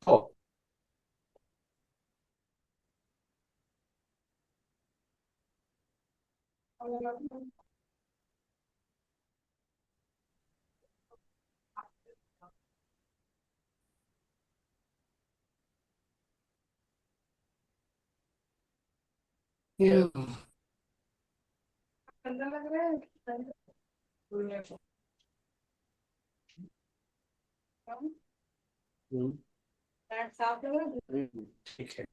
Oh, yeah. हम्म, ठीक है।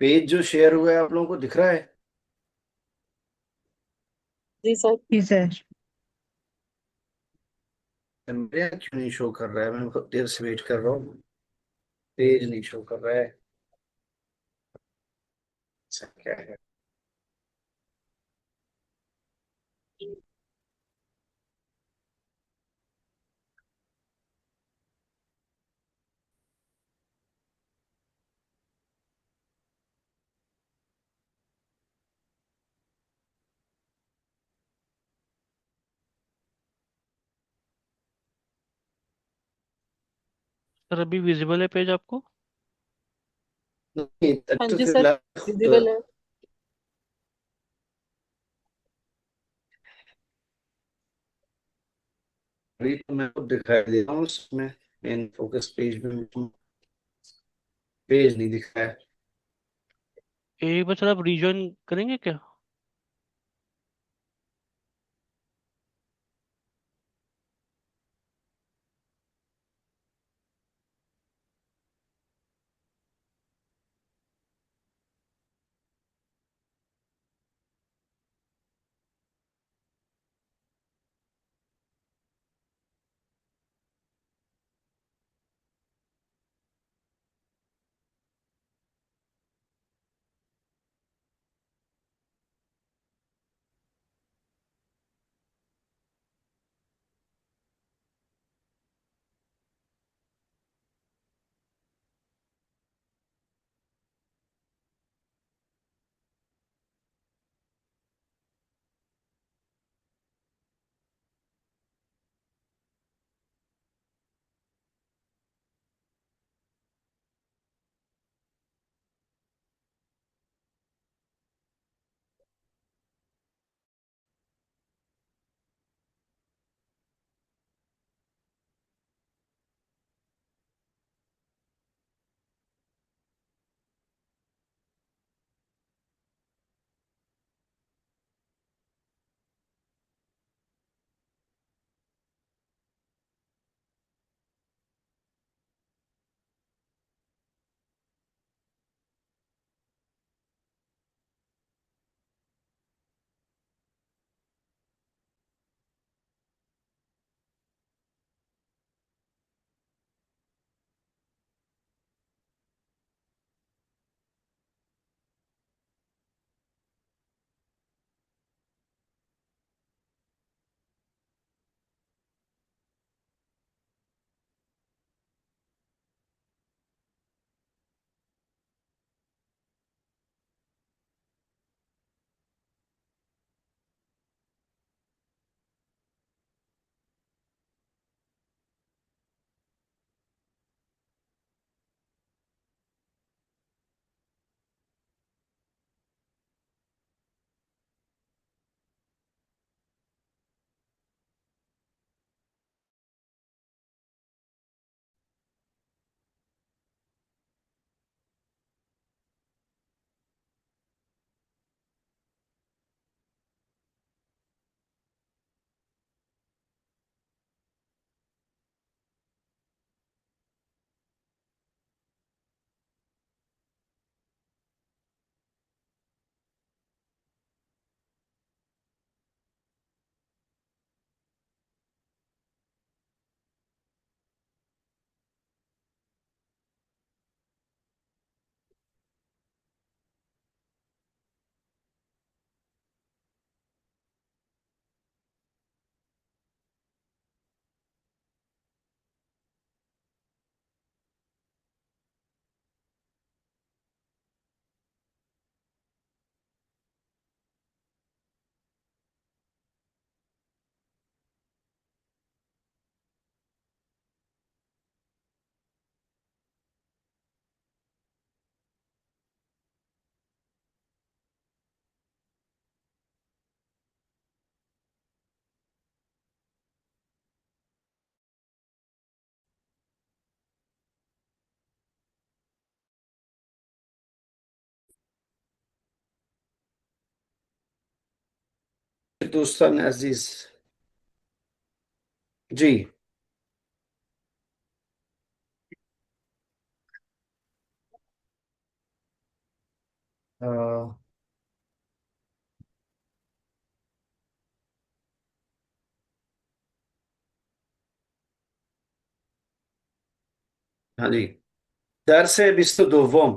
Page जो शेयर हुआ है आप लोगों को दिख रहा है? जी सर। जी सर। मेरे यहाँ क्यों नहीं शो कर रहा है? मैं बहुत देर से वेट कर रहा हूँ, पेज नहीं शो कर रहा है। ऐसा क्या है? सर अभी विजिबल है पेज आपको? नहीं, तब हाँ तो जी फिर सर, तो विजिबल है। अभी तो मैं को दिखाई दे रहा हूँ उसमें, मेन फोकस पेज में पेज नहीं दिख रहा है। एक बार सर आप रिज्वाइन करेंगे क्या? दोस्तन अजीज। जी। अ, हाँ जी। derse bist du dovom.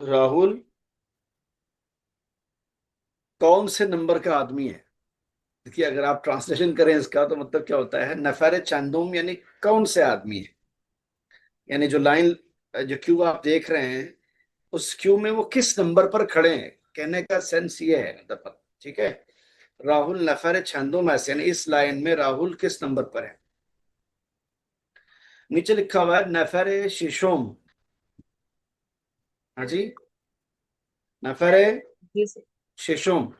Rahul कौन से नंबर का आदमी है? देखिए, अगर आप ट्रांसलेशन करें इसका तो मतलब क्या होता है, नफर चंदुम यानी कौन से आदमी है। यानी जो लाइन, जो क्यू आप देख रहे हैं, उस क्यू में वो किस नंबर पर खड़े हैं, कहने का सेंस ये है मतलब। ठीक है। राहुल नफर चंदुम est यानी इस लाइन में राहुल किस नंबर पर है। नीचे लिखा हुआ है नफर शिशोम। हाँ जी। नफर जी सर। शिशोम।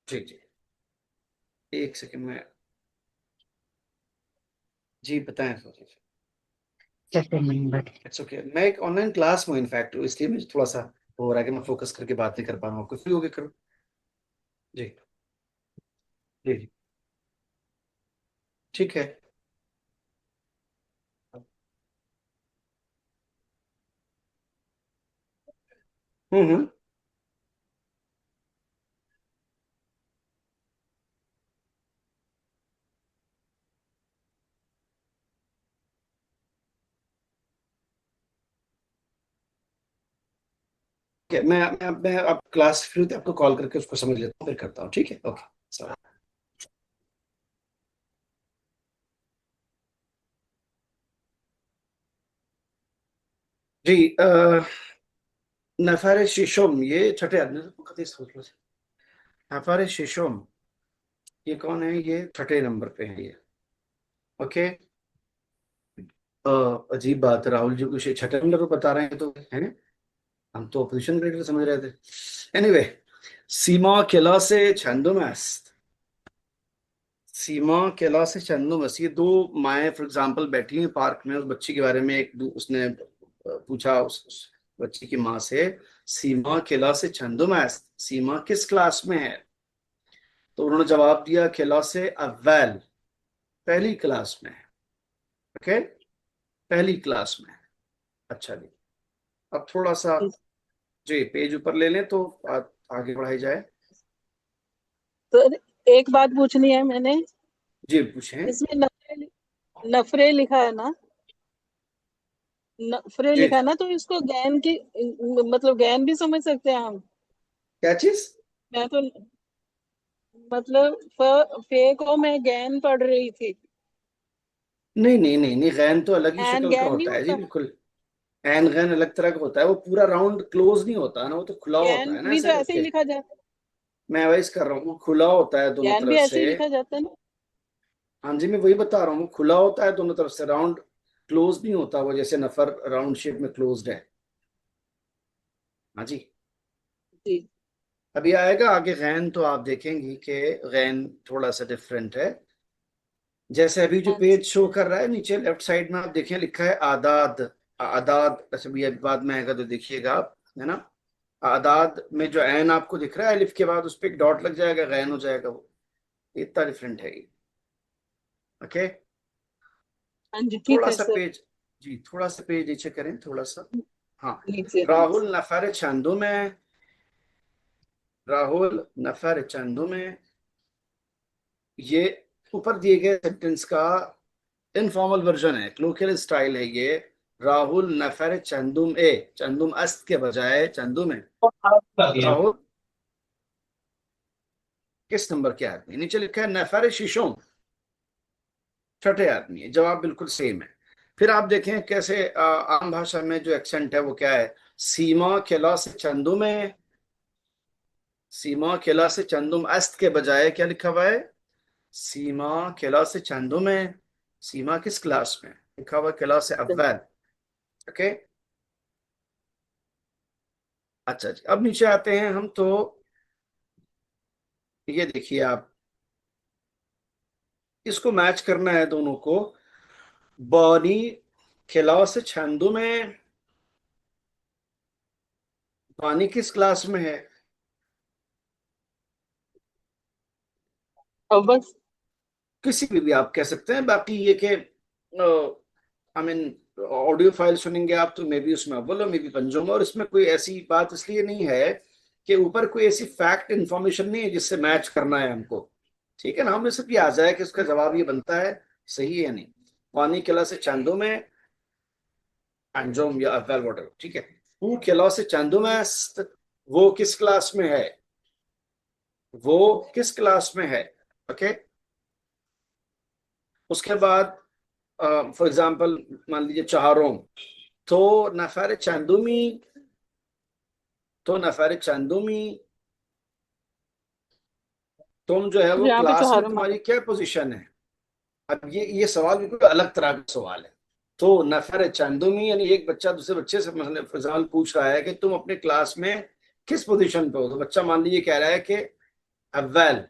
जी जी। एक सेकंड में। जी बताएं सर। इट्स ओके, मैं एक ऑनलाइन क्लास में इनफैक्ट हूँ, इसलिए मुझे थोड़ा सा हो रहा है कि मैं फोकस करके बात नहीं कर पा रहा हूँ। कुछ फ्री होके करो। जी जी जी। ठीक है। हम्म। ठीक है, मैं अब क्लास फ्री होती है आपको कॉल करके उसको समझ लेता हूँ, फिर करता हूँ। ठीक है, ओके। सॉरी। जी। नफारे शीशोम ये छठे आदमी से मुकद्दस सोच लो। नफारे शीशोम ये कौन है? ये छठे नंबर पे है ये। ओके। अजीब बात है, राहुल जी कुछ छठे नंबर पर बता रहे हैं तो है। हम तो ऑपोजिशन क्रिकेटर समझ रहे थे। एनीवे, सीमा किला से छंदो मस्त। सीमा किला से चंदो मस्त, ये दो माएँ फॉर एग्जांपल बैठी हैं पार्क में। उस बच्ची के बारे में उसने पूछा उस बच्ची की माँ से, सीमा किला से चंदो मस्त, सीमा किस क्लास में है? तो उन्होंने जवाब दिया किला से अव्वल, पहली क्लास में है। ओके, पहली क्लास में है। अच्छा जी। अब थोड़ा सा जी पेज ऊपर ले लें तो आगे बढ़ाई जाए। तो एक बात पूछनी है मैंने। जी पूछें। इसमें नफरे, नफरे लिखा है ना, नफरे जी। लिखा है ना, तो इसको गैन की मतलब गैन भी समझ सकते हैं हम। क्या चीज? मैं तो मतलब फे को मैं गैन पढ़ रही थी। नहीं नहीं नहीं नहीं, गैन तो अलग ही एन शक्ल का गैन नहीं होता है जी, होता। बिल्कुल। एन गैन अलग तरह का होता है, वो पूरा राउंड क्लोज नहीं होता ना, वो तो खुला होता गैन है ना भी तो ऐसे ऐसे ही करके। लिखा जाता है। मैं वही कर रहा हूँ, वो खुला होता है दोनों गैन भी तरफ ऐसे से। ही लिखा जाता है ना। हाँ जी, मैं वही बता रहा हूँ, खुला होता है दोनों तरफ से, राउंड क्लोज नहीं होता वो, जैसे नफर राउंड शेप में क्लोज्ड है। हाँ जी। जी। अभी आएगा आगे गैन, तो आप देखेंगे कि गैन थोड़ा सा डिफरेंट है। जैसे अभी जो हाँ जी। पेज शो कर रहा है नीचे लेफ्ट साइड में, आप देखें लिखा है आदाद। आदाद, अच्छा भैया बाद में आएगा तो देखिएगा आप, है ना। आदाद में जो एन आपको दिख रहा है अलिफ के बाद, उस पर एक डॉट लग जाएगा, गैन हो जाएगा वो। इतना डिफरेंट है ये। ओके। हाँ जी ठीक थोड़ा है सा सर। पेज, जी थोड़ा सा पेज नीचे करें थोड़ा सा। हाँ। नीचे हाँ जी। राहुल नफर चंदू में। राहुल नफर चंदू में, ये ऊपर दिए गए सेंटेंस का इनफॉर्मल वर्जन है, क्लोकियल स्टाइल है ये। राहुल नफर चंदुम ए, चंदुम अस्त के बजाय चंदुम है। राहुल किस नंबर के आदमी? नीचे लिखा है नफर शीशों, छठे आदमी है। जवाब बिल्कुल सेम है। फिर आप देखें कैसे आम भाषा में जो एक्सेंट है वो क्या है। सीमा किला से चंदुम है, सीमा किला से चंदुम अस्त के बजाय क्या लिखा हुआ है? सीमा किला से चंदुम है। सीमा किस क्लास में लिखा हुआ? किला से अव्वल। ओके। अच्छा जी, अब नीचे आते हैं हम तो। ये देखिए आप, इसको मैच करना है दोनों को। बॉनी खिलाओ से छंदू में, पानी किस क्लास में है? अव्वल। किसी भी आप कह सकते हैं, बाकी ये कि आई मीन ऑडियो फाइल सुनेंगे आप तो मे बी उसमें अव्वल हो, मे बी पंजों में, और इसमें कोई ऐसी बात इसलिए नहीं है कि ऊपर कोई ऐसी फैक्ट इंफॉर्मेशन नहीं है जिससे मैच करना है हमको। ठीक है ना, हमें सिर्फ ये आ जाए कि उसका जवाब ये बनता है, सही है या नहीं। पानी किला से चांदो में, अंजुम या अव्वल वाटर, ठीक है। हु किला से चांदो में, वो किस क्लास में है, वो किस क्लास में है। ओके, उसके बाद फॉर एग्जाम्पल मान लीजिए चहारों, तो नफर चंदुमी, तो नफर चंदुमी, तुम जो है वो यहाँ पे क्लास में चौहारों में। तुम्हारी क्या पोजीशन है। अब ये सवाल बिल्कुल अलग तरह का सवाल है। तो नफर चंदुमी यानी एक बच्चा दूसरे बच्चे से मतलब फॉर एग्जाम्पल पूछ रहा है कि तुम अपने क्लास में किस पोजीशन पे हो, तो बच्चा मान लीजिए कह रहा है कि अव्वल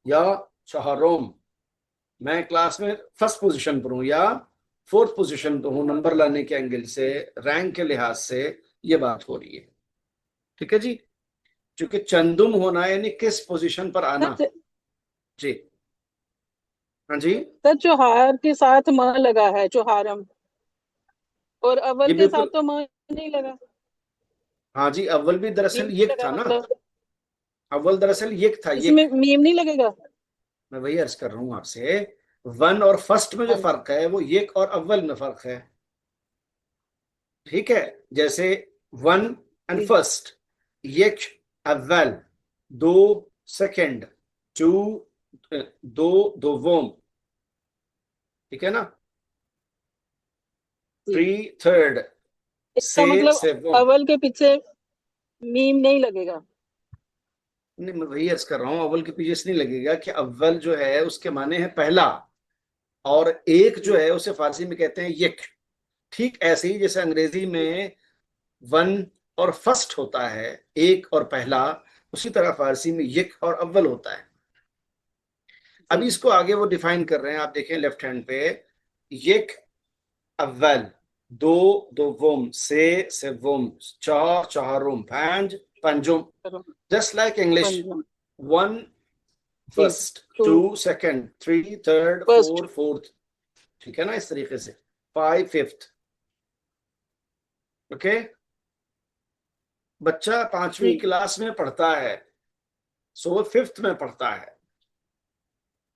या चहारोम, मैं क्लास में फर्स्ट पोजीशन पर हूँ या फोर्थ पोजीशन पर हूँ, नंबर लाने के एंगल से, रैंक के लिहाज से ये बात हो रही है। ठीक है जी, क्योंकि चंदुम होना यानी किस पोजीशन पर आना। सर, जी, हाँ जी, सर चौहार के साथ म लगा है, चौहारम, और ये अव्वल के साथ बिल्कुल, तो म नहीं लगा। हाँ जी, अव्वल भी मीम दरअसल नहीं ये लगा था ना, मतलब, अव्वल दरअसल ये था, ये। इसमें मीम नहीं लगेगा। मैं वही अर्ज कर रहा हूँ आपसे, वन और फर्स्ट में जो हाँ फर्क है वो ये और अव्वल में फर्क है। ठीक है, जैसे वन एंड जी। फर्स्ट, एक अव्वल, दो सेकंड, टू दो दोवम, ठीक है ना, जी, थ्री थर्ड, इसका मतलब सेवम। अव्वल के पीछे मीम नहीं लगेगा। नहीं, मैं वही अर्ज कर रहा हूँ, अव्वल के पीछे इसलिए लगेगा कि अव्वल जो है उसके माने है पहला, और एक जो जी। है उसे फारसी में कहते हैं यक। ठीक ऐसे ही जैसे अंग्रेजी में वन और फर्स्ट होता है, एक और पहला, उसी तरह फारसी में यक और अव्वल होता है। जी। अभी इसको आगे वो डिफाइन कर रहे हैं, आप देखें लेफ्ट हैंड पे, यक अव्वल, दो दोवम, सेवम, चार चहारुम, पांच पंजुम, करो। जस्ट लाइक इंग्लिश, पंजा। वन जी। First, two. Two second, three third, first. Four fourth, ठीक है ना, इस तरीके से फाइव फिफ्थ। ओके, बच्चा पांचवी जी। क्लास में पढ़ता है, सो वो फिफ्थ में पढ़ता है।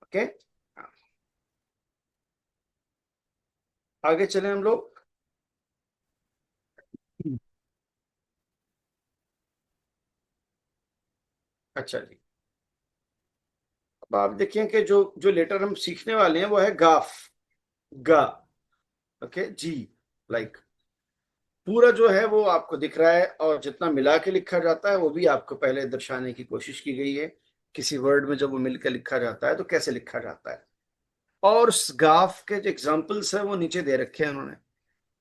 ओके, आगे चले हम लोग। अच्छा जी, अब आप देखिए कि जो जो लेटर हम सीखने वाले हैं वो है गाफ, गा। ओके जी, लाइक पूरा जो है वो आपको दिख रहा है, और जितना मिला के लिखा जाता है वो भी आपको पहले दर्शाने की कोशिश की गई है। किसी वर्ड में जब वो मिलकर लिखा जाता है तो कैसे लिखा जाता है, और उस गाफ के जो एग्जाम्पल्स है वो नीचे दे रखे हैं उन्होंने।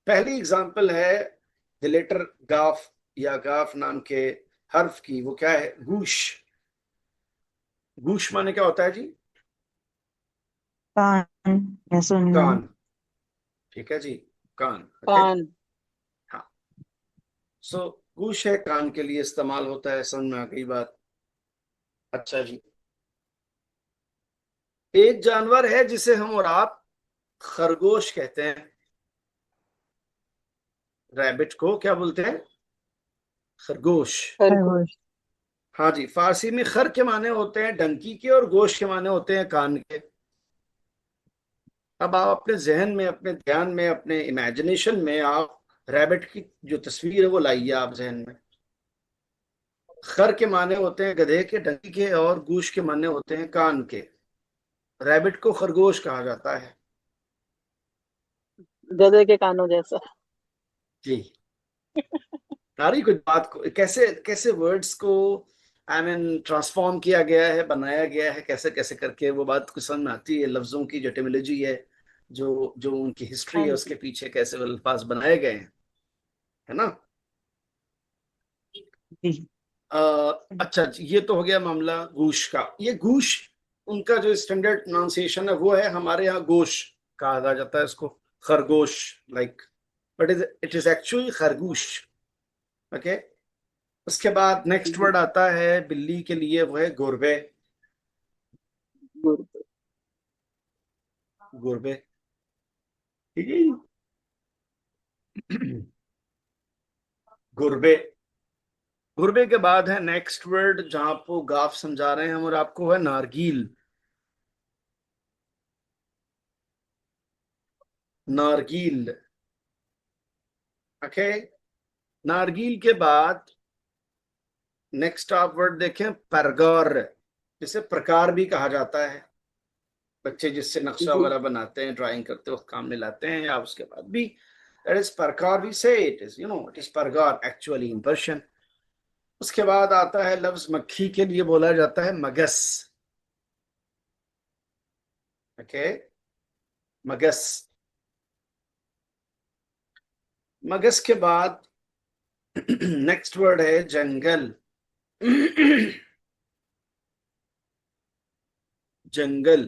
पहली एग्जाम्पल है द लेटर गाफ, या गाफ नाम के हर्फ की, वो क्या है, गूश। गूश माने क्या होता है जी? कान या सुनना। कान, ठीक है जी, कान। ओके, कान। हाँ, सो गूश है, कान के लिए इस्तेमाल होता है, समझ में आ गई बात। अच्छा जी, एक जानवर है जिसे हम और आप खरगोश कहते हैं, रैबिट को क्या बोलते हैं, खरगोश। खरगोश। खरगोश। हाँ जी, फारसी में खर के माने होते हैं डंकी के, और गोश के माने होते हैं कान के। अब आप अपने जहन में, अपने ध्यान में, अपने इमेजिनेशन में आप रैबिट की जो तस्वीर है वो लाइए आप जहन में। खर के माने होते हैं गधे के, डंकी के, और गूश के माने होते हैं कान के। रैबिट को खरगोश कहा जाता है। गधे के कानों जैसा। जी, सारी कुछ बात को कैसे कैसे वर्ड्स को आई मीन ट्रांसफॉर्म किया गया है, बनाया गया है, कैसे कैसे करके वो बात कुछ समझ में आती है। लफ्जों की जो एटिमोलॉजी है, जो जो उनकी हिस्ट्री हाँ है, जी। उसके पीछे कैसे वो अल्फाज बनाए गए हैं, है ना। जी। अच्छा जी, ये तो हो गया मामला गूश का। ये गूश, उनका जो स्टैंडर्ड प्रोनाउंसिएशन है वो है, हमारे यहाँ गोश कहा जाता है इसको, खरगोश, like, but it is actually खरगोश। ओके, उसके बाद नेक्स्ट वर्ड आता है बिल्ली के लिए, वो है गुरबे। गुड। गुरबे, ठीक है जी? गुरबे। गुरबे के बाद है नेक्स्ट वर्ड, जहां आपको गाफ समझा रहे हैं हम, और आपको है नारगील। नारगील, ओके। नारगील के बाद नेक्स्ट आप वर्ड देखें, परगार, जिसे प्रकार भी कहा जाता है। बच्चे जिससे नक्शा वगैरह बनाते हैं, ड्राइंग करते वक्त काम में लाते हैं, या उसके बाद भी, दैट इज परकार, we say it is, it is परगार एक्चुअली इन पर्शियन। उसके बाद आता है लफ्ज मक्खी के लिए बोला जाता है मगस, ओके। मगस। मगस के बाद नेक्स्ट वर्ड है जंगल। जंगल,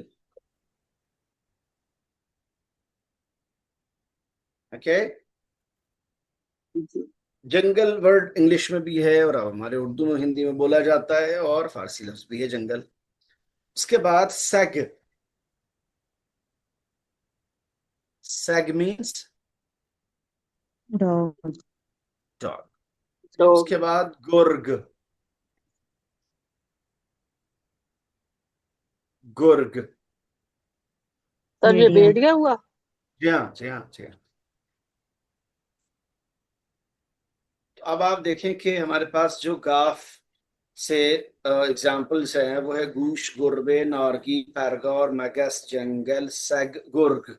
ओके। जंगल वर्ड इंग्लिश में भी है, और हमारे उर्दू में, हिंदी में बोला जाता है, और फारसी लफ्ज भी है जंगल। उसके बाद सैग। सैग मीन्स डॉग। डॉग। डॉग। उसके बाद गुर्ग। गुर्ग, सर ये भेड़िया। भेड़िया हुआ। जी हाँ, जी हाँ, जी हाँ। तो अब आप देखें कि हमारे पास जो गाफ से एग्जाम्पल्स हैं, वो है गूश, गुरबे, नारगी, पैरगौर, मगस, जंगल, सैग, गुर्ग।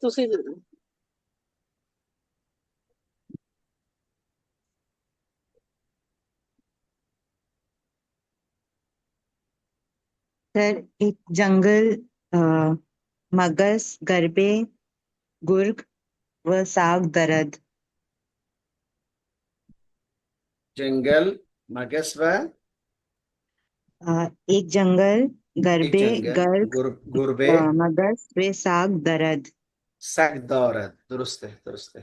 ਤੁਸੀਂ सर एक जंगल, अ, मगस, गरबे, गुर्ग व साग दरद। जंगल, मगस व एक जंगल, एक गरबे, जंगल, गर्ग, गुरबे, मगस व साग दरद। सगदार, दुरुस्त है, दुरुस्त है।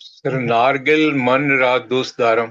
सर नारगिल मन रा दोस्त दारम।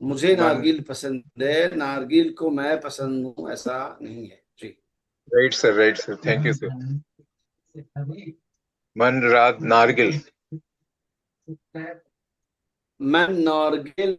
मुझे मन, नारगिल पसंद है, नारगिल को मैं पसंद हूँ, ऐसा नहीं है जी। Right sir, thank you sir. मन रात नारगिल। मैं नारगिल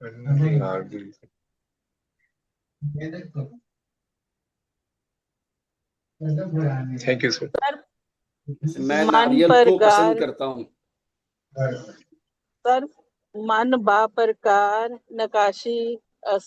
नारगिल, थैंक यू सर। मैं मन नारियल पर को पसंद गार। करता हूँ। सर मन बा प्रकार नकाशी अस।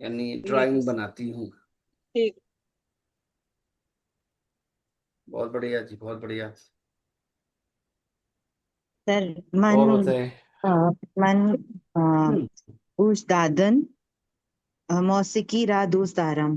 यानी ड्राइंग बनाती हूँ। ठीक। बहुत बढ़िया जी, बहुत बढ़िया। सर मन, और बताएं। अ, मन उस दादन, मौसीकी रा दोस्त दारम।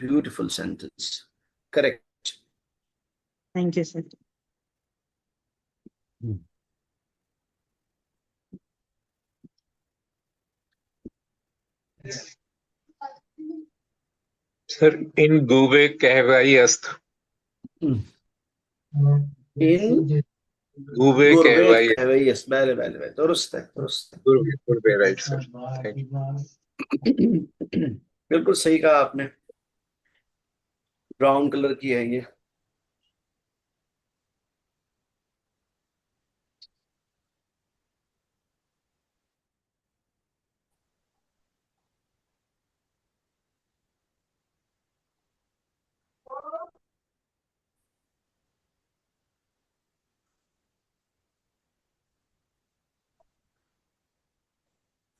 beautiful sentence. correct. Thank you sir. Sir इन गुबे कहवाई अस्त। इन गुबे गुरबे कहवाई, कहवैयस, पहले पहले पहले दुरुस्त है, दुरुस्त गुरबे राइट सर, थैंक यू। है। बिल्कुल सही कहा आपने। ब्राउन कलर की है ये।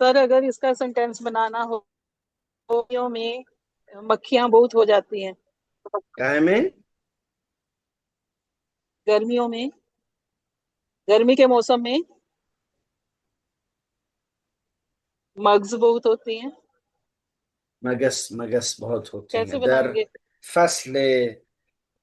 सर अगर इसका सेंटेंस बनाना हो में मक्खियां बहुत हो जाती हैं काय में? गर्मियों में, गर्मी के मौसम में मग्स बहुत होती हैं। मगस, मगस बहुत होती कैसे हैं दर बनाएंगे? फसले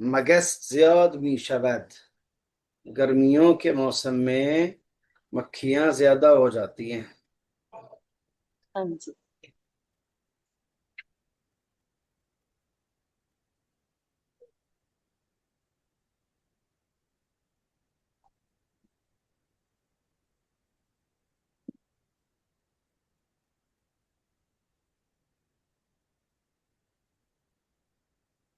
मगस ज्याद मी शबद। गर्मियों के मौसम में मक्खियां ज्यादा हो जाती हैं। हाँ जी।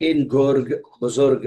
इन गुर्ग बुजुर्ग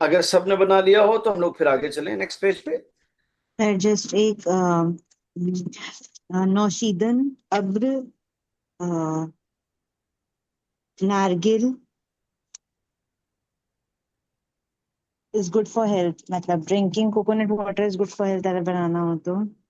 अगर सबने बना लिया हो तो हम लोग फिर आगे चलें नेक्स्ट पेज पे। सर जस्ट एक नौशीदन अब्र नारगिल इज गुड फॉर हेल्थ, मतलब drinking coconut water is good for health अगर बनाना हो तो।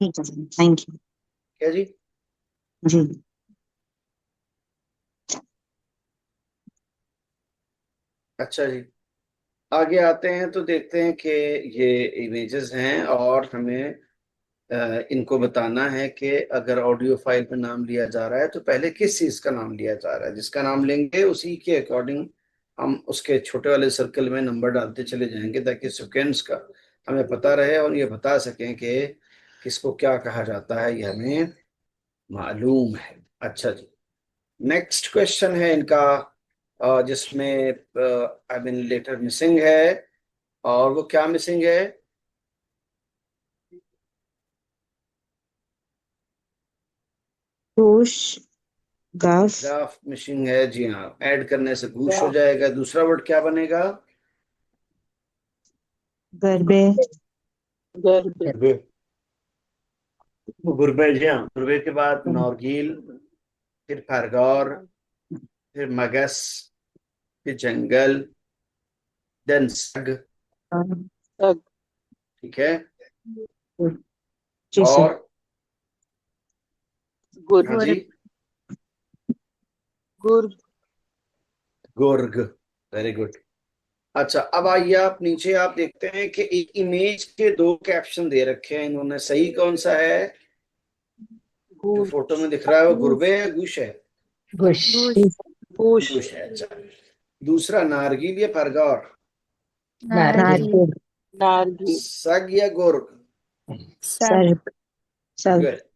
ठीक है सर, थैंक यू क्या जी? जी। अच्छा जी, आगे आते हैं तो देखते हैं कि ये इमेजेस हैं और हमें इनको बताना है कि अगर ऑडियो फाइल पे नाम लिया जा रहा है तो पहले किस चीज का नाम लिया जा रहा है। जिसका नाम लेंगे उसी के अकॉर्डिंग हम उसके छोटे वाले सर्कल में नंबर डालते चले जाएंगे ताकि सेकेंड्स का हमें पता रहे और ये बता सकें कि किसको क्या कहा जाता है, ये हमें मालूम है। अच्छा जी, नेक्स्ट क्वेश्चन है इनका जिसमें आई मीन लेटर मिसिंग है। और वो क्या मिसिंग है? गोश गाफ ग्राफ मिसिंग है, जी हाँ। ऐड करने से गूश हो जाएगा। दूसरा वर्ड क्या बनेगा? गरबे गर्भ। गुरबे। गुरबे, जी हाँ। गुरबे के बाद नौरगील, फिर खरगोर, फिर मगस, फिर जंगल, देन सग। सग। ठीक है। जी सर। और गुर। हाँ जी, गुर। गुर्ग। Very good. अच्छा, अब आइए आप नीचे, आप देखते हैं कि एक इमेज के दो कैप्शन दे रखे हैं इन्होंने। सही कौन सा है? जो गुर। फोटो में दिख रहा है वो गुरबे है, गुश है? गुश गुश। गुश है। अच्छा, दूसरा नारगिल या खरगोर? नारंगी नारगी। सग या गुर्ग? सर सब गुड। सग।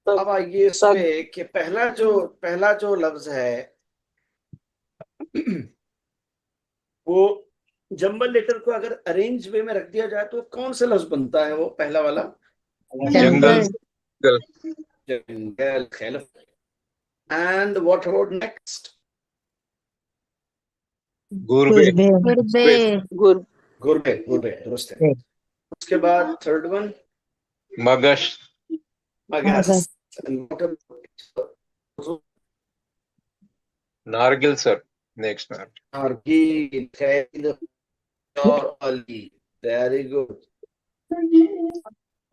अब आइए इस सग। पे कि पहला जो लफ्ज है वो जंबल लेटर को अगर अरेंज वे में रख दिया जाए तो कौन सा लफ्ज बनता है? वो पहला वाला जंगल जंगल जंगल जंगल, खैलफ। And what about next? गुरबे गुरबे गुरबे गुर। गुरबे, गुरबे दुरुस्त है। उसके बाद थर्ड वन मगश मगस। And what about नारगिल सर नेक्स्ट मैम नारगील, खैल और अली। वेरी गुड,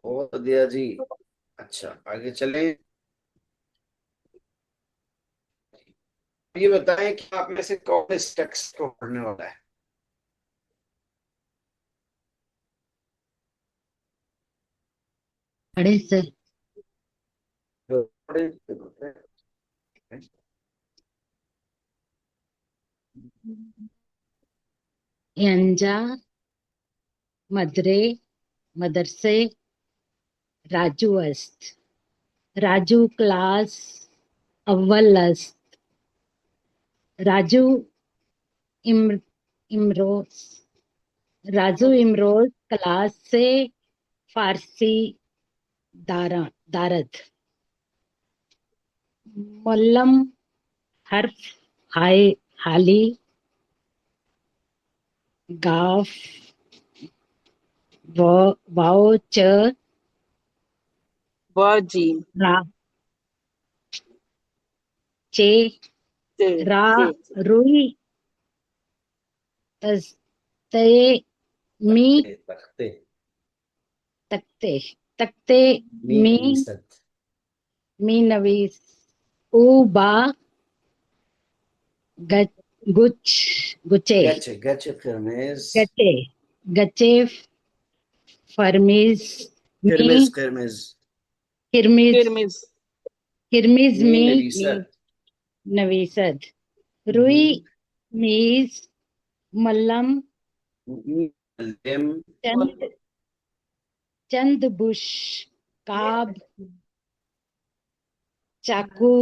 बहुत दिया जी। अच्छा, आगे चलें। ये बताएं कि आप में से कौन इस टेक्स्ट को पढ़ने वाला है? पढ़े सर। यंजा मदरे मदरसे राजू अस्त। राजू क्लास अव्वल अस्त। राजू इम्र इमरोज राजू इमरोज क्लास से फारसी दारद। मुल्लम हर्फ हाय हाली गाफ वाओ च वर्जिन रा चे से रा से रुई तस्ते मी तख्ते तख्ते तख्ते मी मी नवीसत मी नवीस ऊ बा गुच गुचे गचे गचे खरमेज गचे गचे फरमीज मी खरमेज खरमेज किरमिज किरमिज किरमिज मी मी नवीसत नवीसत रुई मीज मल्लम मुअल्लिम चंद चंद बुश काब चाकू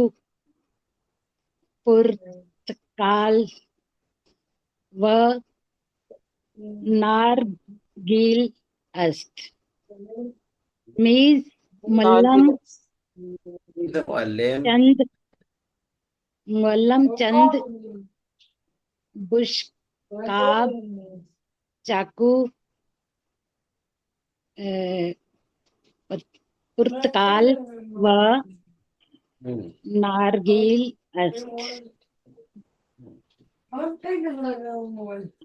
पुर्तकाल व नारगिल अस्त मीज मल्लम मुअल्लिम चंद मुअल्लम चंद बुश काब चाकू पुर्तकाल व नारगिल अस्त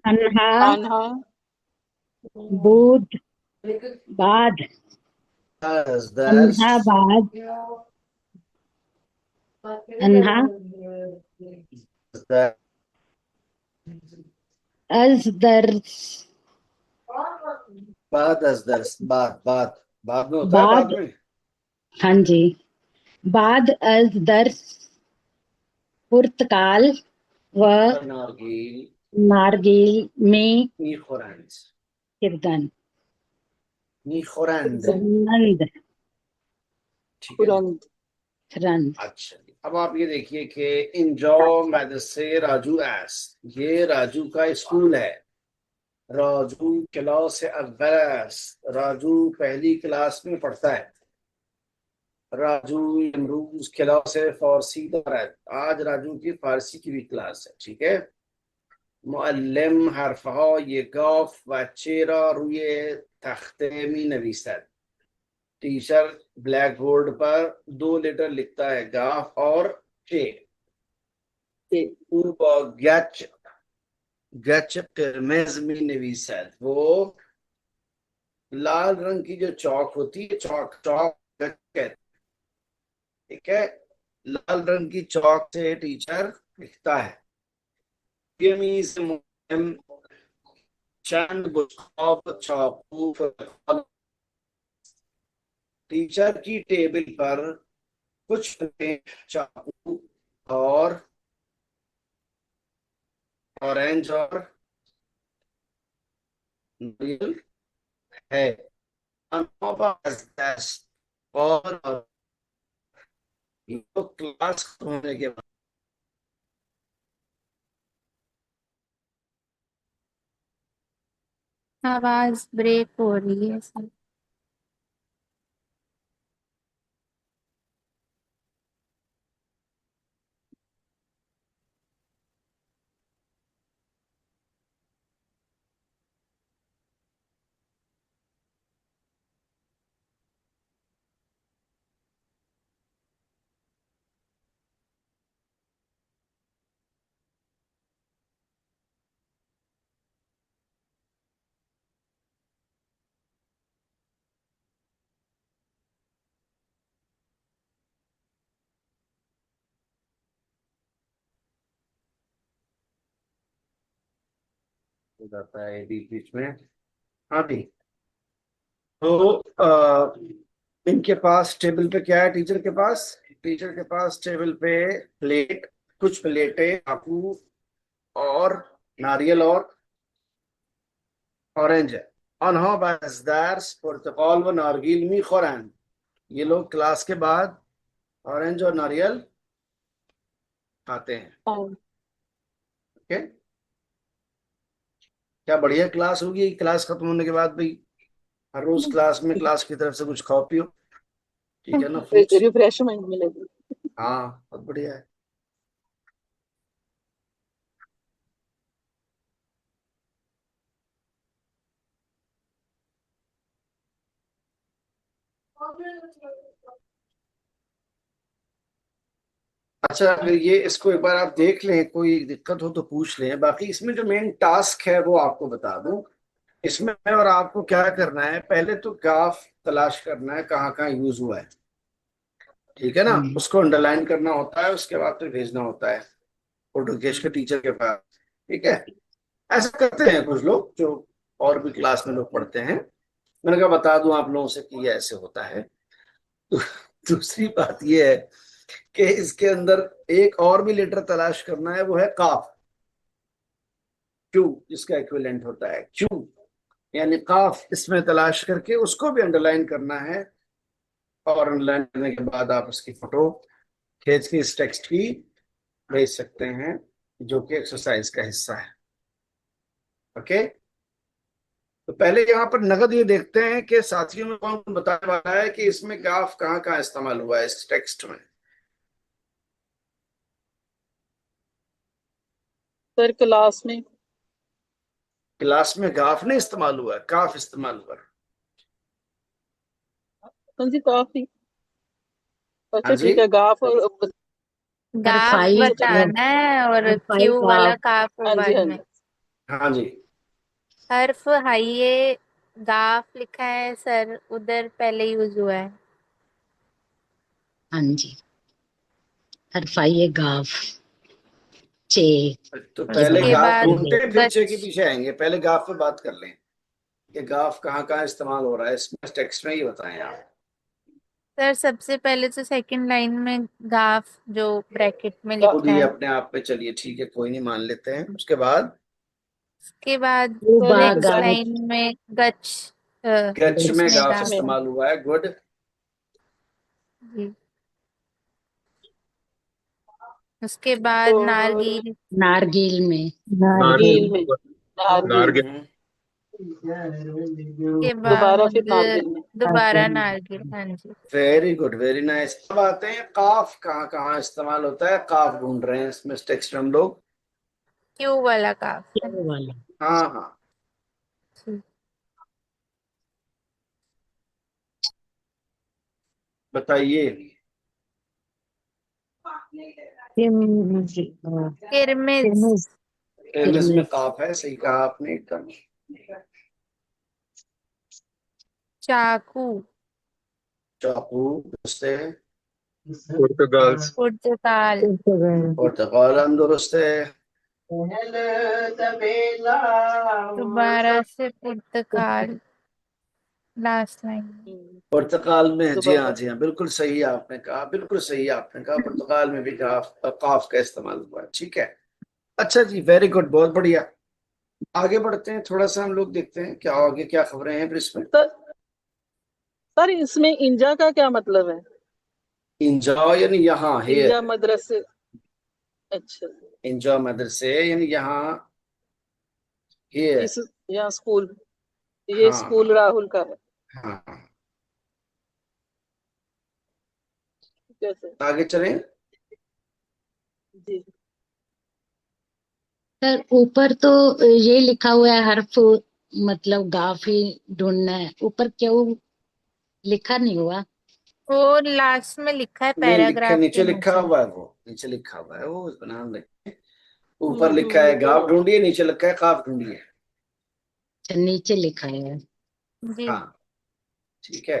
अनहा अनहा बूद बाद अज़दर्स अनहा बाद अनहा अजदर्स बाद अज़दर्स बाद में होता है बाद बाद में हाँ जी बाद अज दर्स पुर्तकाल व नारगिल नारगिल में नीखोरंद किरदन नीखोरंद नंद ठीक है तुरंत रंद अच्छा अब आप ये देखिए कि इंजॉय मदरसे राजू एस ये राजू का स्कूल है राजू क्लास अव्वल राजू पहली क्लास में पढ़ता है राजू इमरूज क्लास फारसी है आज राजू की फारसी की भी क्लास है ठीक है मुअल्लिम हरफहा ये गाफ व चेरा रुए तख्ते मी नवीसत टीचर ब्लैक बोर्ड पर 2 लेटर लिखता है गाफ और चे से ऊपर गच गच किरमिज में नवीसत वो लाल रंग की जो चौक होती है चौक चौक गच कहते हैं, ठीक है लाल रंग की चौक से टीचर लिखता है यमीज मुअल्लिम चंद बुस्ताब चाकू टीचर की टेबल पर कुछ पेन चाकू और ऑरेंज और नारियल है और ये तो क्लास खत्म होने के बाद आवाज ब्रेक हो रही है सर। हो जाता है बीच बीच में हाँ भी तो इनके पास टेबल पे क्या है टीचर के पास टेबल पे प्लेट कुछ प्लेटें चाकू और नारियल और ऑरेंज है अनहा बाजदार्स पुर्तकाल व नारगिल मी खुरान ये लोग क्लास के बाद ऑरेंज और नारियल खाते हैं ओके क्या बढ़िया क्लास होगी क्लास खत्म होने के बाद भाई हर रोज क्लास में क्लास की तरफ से कुछ खाओ पियो ठीक है ना फ्रूट्स रिफ्रेशमेंट मिलेगी हाँ बहुत बढ़िया है। अच्छा अगर ये इसको एक बार आप देख लें, कोई दिक्कत हो तो पूछ लें। बाकी इसमें जो मेन टास्क है वो आपको बता दूं। इसमें मैं और आपको क्या करना है, पहले तो ग्राफ तलाश करना है कहाँ कहाँ यूज हुआ है, ठीक है ना। उसको अंडरलाइन करना होता है, उसके बाद फिर भेजना होता है पोर्टुगेज के टीचर के पास, ठीक है। ऐसा करते हैं कुछ लोग जो और भी क्लास में लोग पढ़ते हैं। मैंने कहा बता दूं आप लोगों से कि ये ऐसे होता है। तो दूसरी बात ये है कि इसके अंदर एक और भी लेटर तलाश करना है, वो है काफ, क्यू जिसका इक्विवेलेंट होता है क्यू, यानी काफ इसमें तलाश करके उसको भी अंडरलाइन करना है। और अंडरलाइन करने के बाद आप उसकी फोटो खींच के इस टेक्स्ट की भेज सकते हैं, जो कि एक्सरसाइज का हिस्सा है। ओके, तो पहले यहाँ पर नगद ये देखते हैं कि साथियों में कौन बताने वाला है कि इसमें ग्राफ कहाँ कहाँ इस्तेमाल हुआ है इस टेक्स्ट में। सर क्लास में। क्लास में ग्राफ नहीं इस्तेमाल हुआ है, काफ इस्तेमाल हुआ है। कौन सी कॉफी? अच्छा हाँ जी, ठीक है, गाफ और गाफ फाइव बताना है और फाइव क्यू वाला काफ हाँ जी बाद हाँ में। जी। हाँ जी। हर्फ हाइये गाफ लिखा है सर, उधर पहले यूज हुआ है। हाँ जी, हरफाइए गाफ चे तो ये पहले उसके बात गाफ बाद ढूंढते हैं फिर चे के गच। पीछे आएंगे। पहले गाफ पे बात कर लें कि गाफ कहाँ कहाँ इस्तेमाल हो रहा है इसमें टेक्स्ट में, ये बताएं आप। सर सबसे पहले तो सेकंड लाइन में गाफ जो ब्रैकेट में खुद लिखा ही है, अपने आप पे चलिए, ठीक है कोई नहीं, मान लेते हैं। उसके बाद उसके बाद सर उसके नेक्स्ट गाफ बाद लाइन में गच गच में उसमें गाफ गच गाफ में। है। इस्तेमाल हुआ है, गुड। जी, उसके बाद तो नारगिल। नारगिल में नारगिल में। नारगिल। नारगिल के दोबारा बाद फिर नारगिल में। दोबारा नारगिल। हाँ जी। Very good, very nice. अब आते हैं काफ कहाँ कहाँ इस्तेमाल होता है। काफ ढूंढ रहे हैं इसमें टेक्स्ट में हम लोग। क्यू वाला काफ है। ये वाला हाँ हाँ, जी। बताइए। किरमिज। टेनिस में काफ है, सही कहा आपने एकदम। चाकू। चाकू से पुर्तगाल्स पुर्तगाल। पुर्तगाल दुरुस्त है। दोबारा से पुर्तगाल लास्ट लाइन। पुर्तगाल में, जी हाँ दोबारा। जी हाँ, बिल्कुल सही आपने कहा, बिल्कुल सही आपने कहा। पुर्तगाल में भी काफ काफ का इस्तेमाल हुआ है, ठीक है। अच्छा जी, वेरी गुड, बहुत बढ़िया। आगे बढ़ते हैं, थोड़ा सा हम लोग देखते हैं क्या आगे क्या खबरें हैं फिर इसमें। सर सर इसमें इंजा का क्या मतलब है? इंजॉय यानी यहाँ, इंजा हेयर। मदरसे। अच्छा। इंजॉय मदरसे यानी यहाँ, हेयर। इस यहाँ स्कूल। ये हाँ हाँ स्कूल राहुल का है। हाँ हाँ। कैसे? आगे चलें। जी। सर ऊपर तो ये लिखा हुआ है हर्फ, मतलब गाफ ही ढूंढना है। ऊपर क्यों लिखा नहीं हुआ? वो लास्ट में लिखा है नहीं लिखे, पैराग्राफ नीचे के लिखा नीचे। हुआ है, वो नीचे लिखा हुआ है, वो नाम लिखे। ऊपर लिखा है गाफ तो ढूंढिए, नीचे लिखा है काफ ढूंढिए। अच्छा नीचे लिखा है। जी। हाँ ठीक है।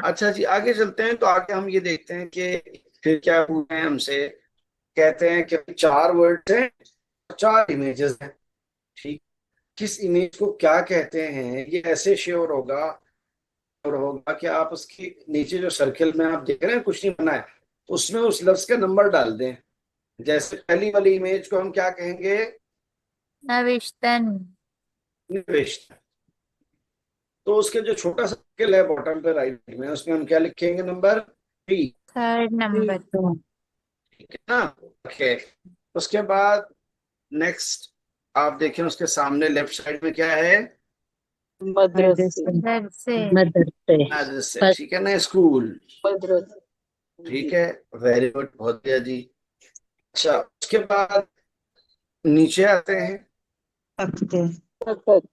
अच्छा जी, आगे चलते हैं। तो आगे हम ये देखते हैं कि फिर क्या पूछते हैं हमसे। कहते हैं कि चार वर्ड हैं, चार इमेजेस हैं, ठीक। किस इमेज को क्या कहते हैं ये ऐसे श्योर होगा, और होगा कि आप उसकी नीचे जो सर्किल में आप देख रहे हैं कुछ नहीं बना है, तो उसमें उस लफ्ज का नंबर डाल दें। जैसे पहली वाली इमेज को हम क्या कहेंगे, नविश्तन। निवेश। तो उसके जो छोटा सा सर्किल है बॉटम पे राइट में, उसमें हम क्या लिखेंगे, नंबर 3, थर्ड नंबर। ठीक है ना। ओके, उसके बाद नेक्स्ट आप देखें, उसके सामने लेफ्ट साइड में क्या है, मदरसे। इधर से मदरसे मदरसे, फर्स्ट ठीक है ना, स्कूल। मदरसे। ठीक है, वेरी गुड, बहुत बढ़िया जी। अच्छा, उसके बाद नीचे आते हैं। तख्ते, तखत,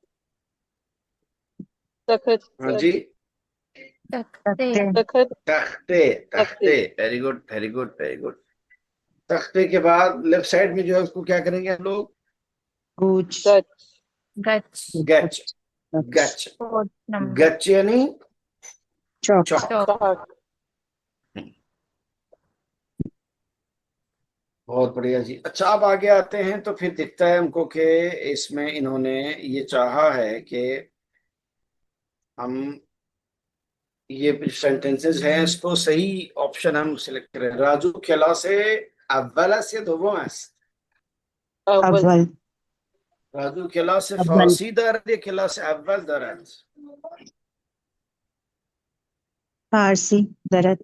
तखत हाँ सर, जी, तख्ते, तख्ते, तखत, तख्ते, तख्ते, तख्ते, very good, very good, very good. तख्ते के बाद लेफ्ट साइड में जो है उसको क्या करेंगे हम लोग? गूच, गच, गच, गच, गच, फोर्थ नंबर, गच यानी चौक, चौक। चौक, चाक, बहुत बढ़िया जी। अच्छा, अब आगे आते हैं तो फिर दिखता है हमको कि इसमें इन्होंने ये चाहा है कि हम ये सेंटेंसेस हैं इसको सही ऑप्शन हम सिलेक्ट करें। राजू क्लासे अव्वल दोम अव्वल, अव्वल, राजू क्लासे अव्वल, फारसी दरद या क्लासे अव्वल दरद? फारसी, दरत,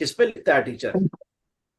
किस पे लिखता है टीचर?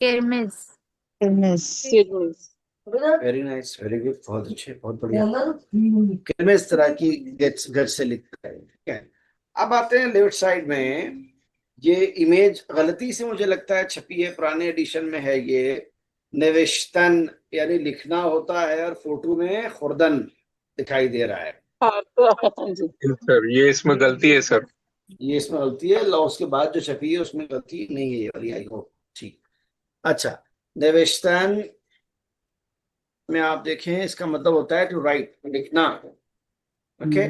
किरमिज, किरमिज, किरमिज, वेरी नाइस, वेरी गुड, बहुत अच्छे, बहुत बढ़िया। किरमिज तरह की गच गच से लिखता है, ठीक है। अब आते हैं लेफ्ट साइड में। ये इमेज गलती से मुझे लगता है छपी है, पुराने एडिशन में है ये। निविश्तन यानी लिखना होता है और फोटो में खुर्दन दिखाई दे रहा है। हाँ तो हाँ जी, सर ये इसमें गलती है सर। ये इसमें गलती है, लॉ उसके बाद जो छपी है उसमें गलती नहीं है ये वाली, आई होप। ठीक। अच्छा, निविश्तन में आप देखें इसका मतलब होता है टू राइट, लिखना। ओके,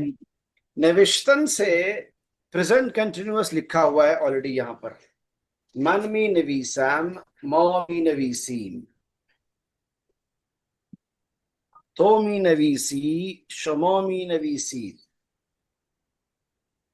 निविश्तन से प्रेजेंट कंटिन्यूअस लिखा हुआ है ऑलरेडी यहाँ पर। मन मी नवीसम, मौ मी नवीसीम, तो मी नवीसी, शमो मी नवीसी,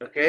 ओके,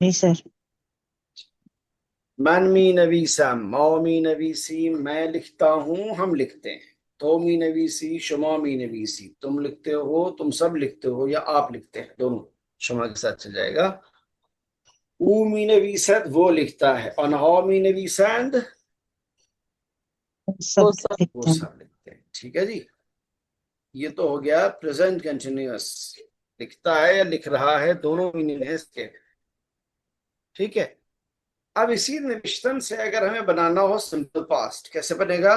जी सर, मन मी नवीसम, मौ मी नवीसीम, मैं लिखता हूं, हम लिखते हैं। तो मी नवीसी, शुमा मी नवीसी, तुम लिखते हो, तुम सब लिखते हो, या आप लिखते हैं, दोनों शुमा के साथ चल जाएगा। ऊ मी नवीसद, वो लिखता है। अनहा मी नवीसंद, सब वो सब, वो लिखते हैं। सब लिखते हैं। ठीक है जी, ये तो हो गया प्रेजेंट कंटिन्यूअस। लिखता है या लिख रहा है, दोनों मीनिंग है इसके। ठीक है। अब इसी निविष्टन से अगर हमें बनाना हो सिंपल पास्ट, कैसे बनेगा?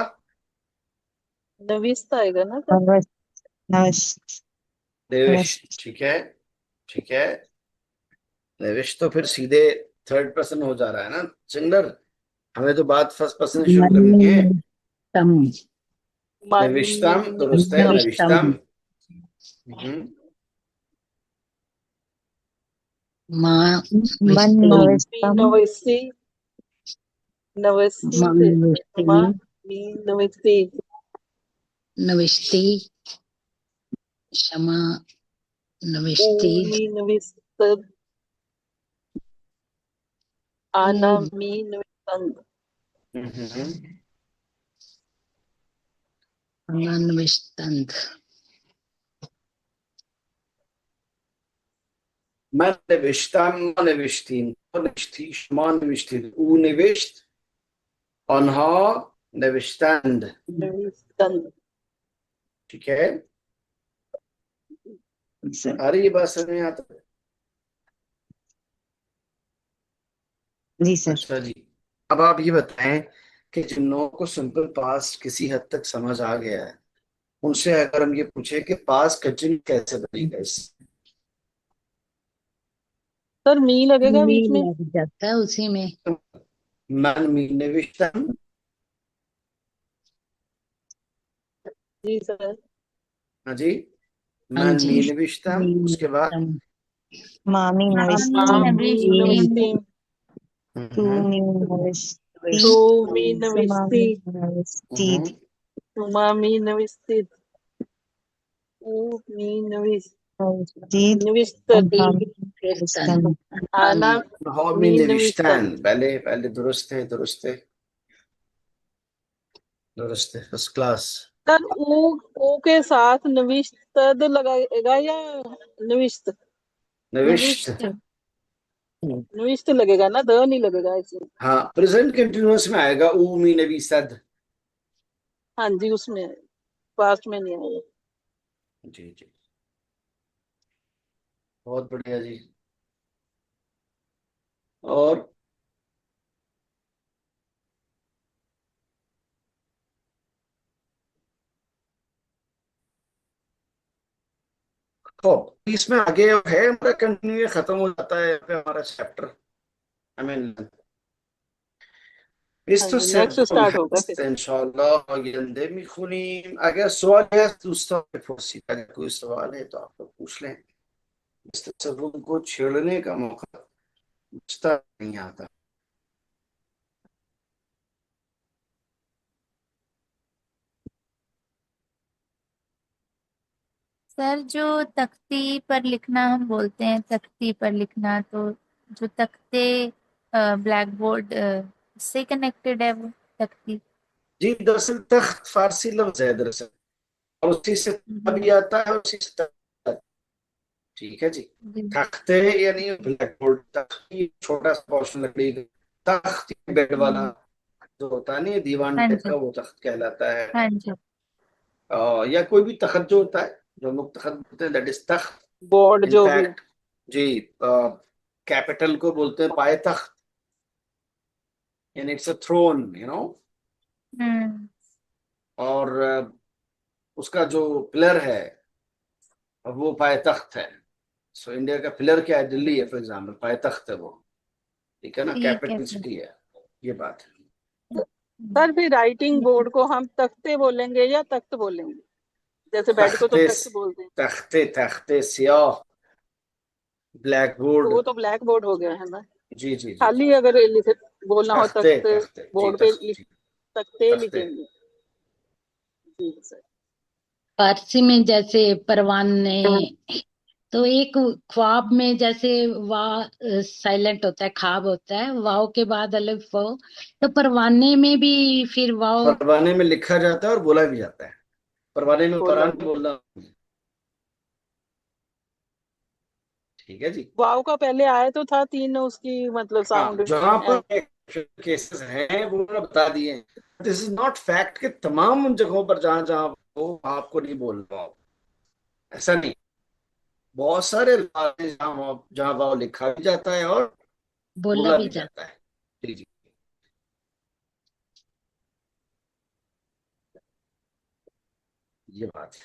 नविस्त आएगा ना सर, नवस, नवस, निविष्ट, नवस, ठीक है, ठीक है। निविष्ट तो फिर सीधे थर्ड पर्सन हो जा रहा है ना सिंगुलर। हमें तो बात फर्स्ट पर्सन से शुरू करनी है। तम, निविष्टम, दुरुस्त है, नविष्टम, निविष्टम। हम्म, माँ मन विष्टि, मी नवस्तम, नवस्ती, नवस्ती माँ से विष्टि, माँ मी नवस्ती, नविष्टि, क्षमा, नविष्टि, ऊमी नविस्त, आना ऊ, मी नविस्तंग, हम्म। नविष्टंत, मन निविष्टम, मा निविष्टीन, तो निविष्टी, मा निविष्टीन, ऊ निविष्ट, अनहा निविष्टंद। नविस्तंग, ठीक है, सर, आ रही है बात समझ में आता है? जी सर। अच्छा जी, अब आप ये बताएं कि जिन लोगों को सिंपल पास्ट किसी हद तक समझ आ गया है, उनसे अगर हम ये पूछे कि पास्ट कंटिन्यू कैसे बनेगा इस सर मी लगेगा मी बीच में, लग जाता है उसी में। मन में निविष्टम। जी सर, हाँ जी, हाँ मन जी, में निविष्टम, मी उसके बाद नविष्टम, मामी मामी नवस्ती, माँ मी नविष्टिम, नविस्ती, तू हम्म, मी नवस्ती, तू मी समामी नविस्ती, नवस्ती, हम्म, तुमा मी नविस्तित, ऊ मी नविस्त, नवस्ती, नविस्तत, हम फिर तन, नवस्तम, आना हाँ में मी निविष्टन, नविस्तंग, पहले पहले दुरुस्त है, दुरुस्त है। दुरुस्त है, फर्स्ट क्लास। सर ऊ के साथ नविष्ट लगेगा या नविष्ट? नविष्ट। नविष्ट लगेगा ना, द नहीं लगेगा इसमें। हाँ, प्रेजेंट कंटिन्यूअस में आएगा, ऊ मी नबी सद। हाँ जी, उसमें पास्ट में नहीं आएगा। जी जी, बहुत बढ़िया जी। और तो इसमें आगे है हमारा कंटिन्यू, खत्म हो जाता है फिर हमारा चैप्टर। आई मीन हाँ Esto जी, se नेक्स्ट स्टार्ट होगा फिर। इंशाल्लाह यंदमी खुनीम। अगर सवाल है दोस्तों, अगर कोई सवाल है तो आप लोग पूछ लें। इस तसव्वुर को छेड़ने का मौका बचता नहीं आता। सर जो तख्ती पर लिखना हम बोलते हैं, तख्ती पर लिखना, तो जो तख्ते ब्लैक बोर्ड से कनेक्टेड है वो तख्ती? जी, दरअसल तख्त फारसी लफ्ज है दरअसल, और उसी से भी आता है और उसी से तख्त। ठीक है जी। जी तख्ते यानी ब्लैक बोर्ड, तख्त छोटा सा पोर्शन लकड़ी का, तख्त बेड वाला जो होता है नहीं, दीवान हाँ टाइप जी का, वो तख्त कहलाता है। हाँ जी। या कोई भी तख्त जो होता है, जो हम लोग तख्त बोलते हैं, दैट इज तख्त। बोर्ड जो भी। इनफैक्ट जी, कैपिटल को बोलते हैं पाए तख्त, यानी it's a throne, you know. Hmm. और उसका जो पिलर है वो पाए तख्त है। सो इंडिया का पिलर क्या है? दिल्ली है फॉर एग्जाम्पल, पाए तख्त है वो। ठीक है ना, ठीक है कैपिटल सर। सिटी है, ये बात है। सर फिर राइटिंग बोर्ड को हम तख्ते बोलेंगे या तख्त बोलेंगे? जैसे बेड को तो तख्ते, तख्त बोलते हैं, तख्ते तख्ते स्याह, ब्लैक तो बोर्ड। वो तो ब्लैक बोर्ड हो गया है ना। जी जी जी जी। खाली अगर लिखे बोलना हो तख्ते तख्त, तख्ते जी, बोर्ड पे तख्त जी, तख्ते तख्ते। लिखेंगे। जी सर। फारसी में जैसे परवाने, तो एक ख्वाब में जैसे वाह साइलेंट होता है, खाब होता है, वाव के बाद अलग वाव, तो परवाने में भी फिर वाव। परवाने में लिखा जाता है और बोला भी जाता है। परवाने में बोला कुरान भी। बोलना। ठीक है जी। वाव का पहले आया तो था तीन उसकी मतलब हाँ, साउंड। जहां पर केसेस हैं वो मैंने बता दिए। दिस इज नॉट फैक्ट कि तमाम उन जगहों पर जहां जहां वो आपको नहीं बोल रहा हो, ऐसा नहीं। बहुत सारे अल्फाज हैं जहां जहां वाव लिखा भी जाता है और बोला बोला भी भी जाता। जाता है। जी जी, ये बात है।